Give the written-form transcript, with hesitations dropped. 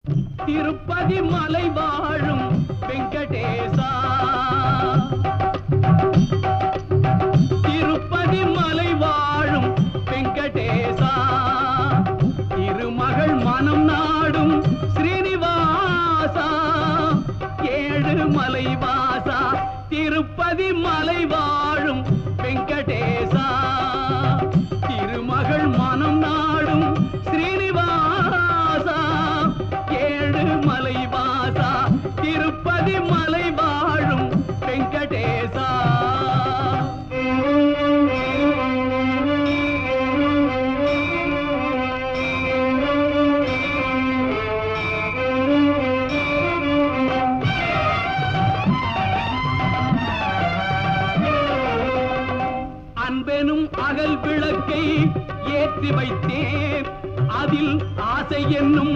திருப்பதி மலை வாழும் வெங்கடேசா, திருப்பதி மலை வாழும் வெங்கடேசா, திருமகள் மனம் நாடும் ஸ்ரீனிவாசா, ஏழு மலை வாசா, திருப்பதி மலை வாழும் வெங்கடேசா, திருமகள் மனம் நாடும் ஸ்ரீனிவாசா, ஏழு மலை வாசா, திருப்பதி மலை வாழும் வெங்கடேசா. அன்பெனும் அகல் விளக்கை ஏற்றி வைத்தேன், அதில் ஆசை என்னும்